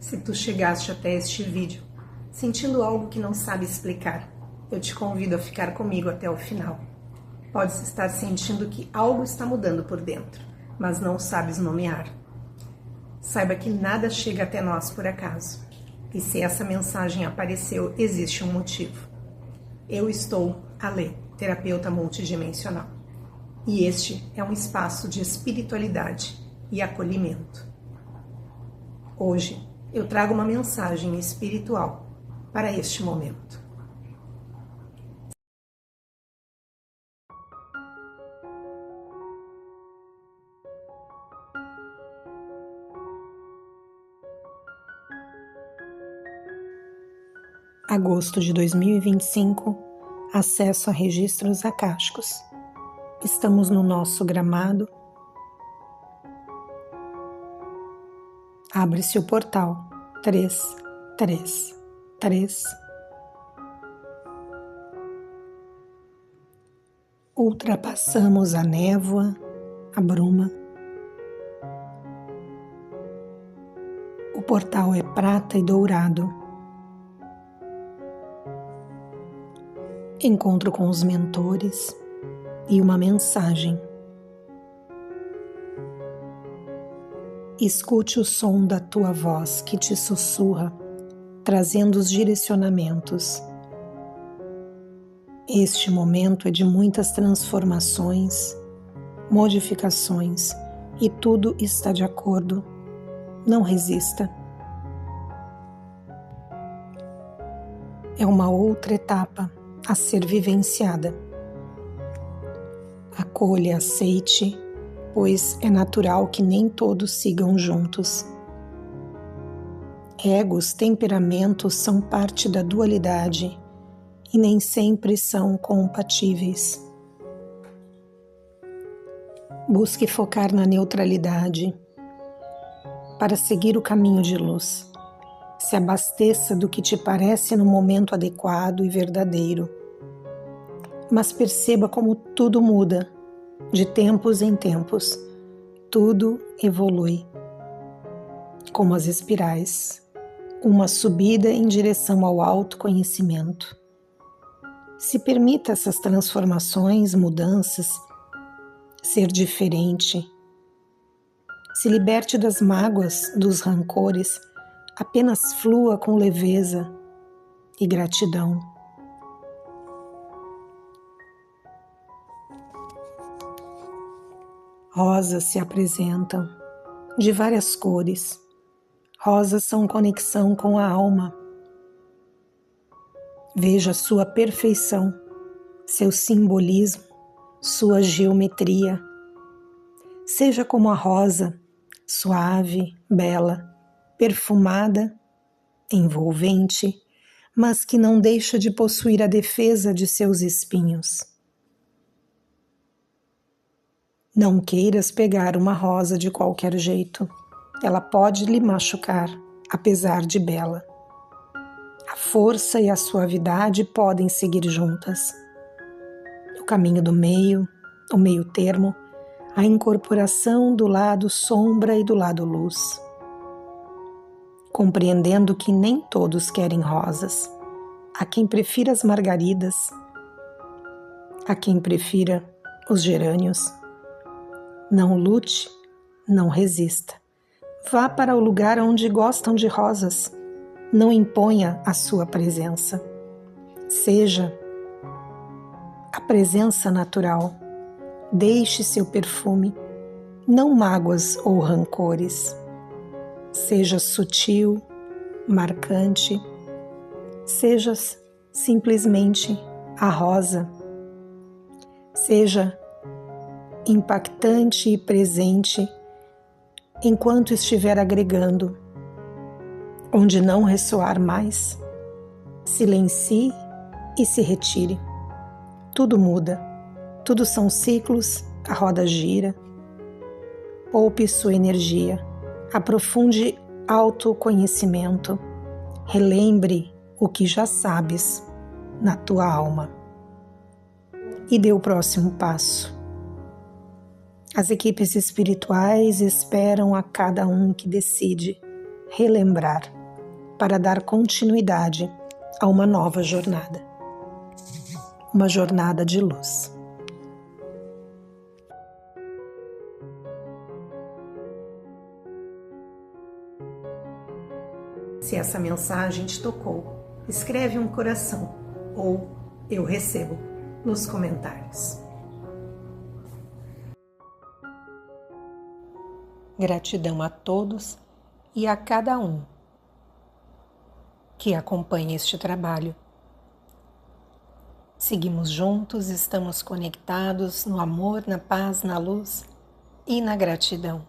Se tu chegaste até este vídeo sentindo algo que não sabe explicar, eu te convido a ficar comigo até o final. Podes estar sentindo que algo está mudando por dentro, mas não sabes nomear. Saiba que nada chega até nós por acaso. E se essa mensagem apareceu, existe um motivo. Eu estou Alê, terapeuta multidimensional. E este é um espaço de espiritualidade e acolhimento. Hoje eu trago uma mensagem espiritual para este momento. Agosto de 2025, acesso a registros akáshicos. Estamos no nosso gramado. Abre-se o portal 333. Ultrapassamos a névoa, a bruma. O portal é prata e dourado. Encontro com os mentores e uma mensagem. Escute o som da tua voz que te sussurra, trazendo os direcionamentos. Este momento é de muitas transformações, modificações e tudo está de acordo. Não resista. É uma outra etapa a ser vivenciada. Acolha, aceite, pois é natural que nem todos sigam juntos. Egos, temperamentos são parte da dualidade e nem sempre são compatíveis. Busque focar na neutralidade para seguir o caminho de luz. Se abasteça do que te parece no momento adequado e verdadeiro. Mas perceba como tudo muda, de tempos em tempos. Tudo evolui. Como as espirais, uma subida em direção ao autoconhecimento. Se permita essas transformações, mudanças, ser diferente. Se liberte das mágoas, dos rancores, apenas flua com leveza e gratidão. Rosas se apresentam de várias cores. Rosas são conexão com a alma. Veja sua perfeição, seu simbolismo, sua geometria. Seja como a rosa, suave, bela, perfumada, envolvente, mas que não deixa de possuir a defesa de seus espinhos. Não queiras pegar uma rosa de qualquer jeito. Ela pode lhe machucar, apesar de bela. A força e a suavidade podem seguir juntas. O caminho do meio, o meio termo, a incorporação do lado sombra e do lado luz. Compreendendo que nem todos querem rosas. Há quem prefira as margaridas, há quem prefira os gerânios. Não lute, não resista. Vá para o lugar onde gostam de rosas. Não imponha a sua presença. Seja a presença natural. Deixe seu perfume, não mágoas ou rancores. Seja sutil, marcante. Seja simplesmente a rosa. Seja impactante e presente enquanto estiver agregando. Onde não ressoar mais, silencie e se retire. Tudo muda, tudo são ciclos, a roda gira. Poupe sua energia, aprofunde autoconhecimento, relembre o que já sabes na tua alma e dê o próximo passo. As equipes espirituais esperam a cada um que decide relembrar para dar continuidade a uma nova jornada. Uma jornada de luz. Se essa mensagem te tocou, escreve um coração ou eu recebo nos comentários. Gratidão a todos e a cada um que acompanha este trabalho. Seguimos juntos, estamos conectados no amor, na paz, na luz e na gratidão.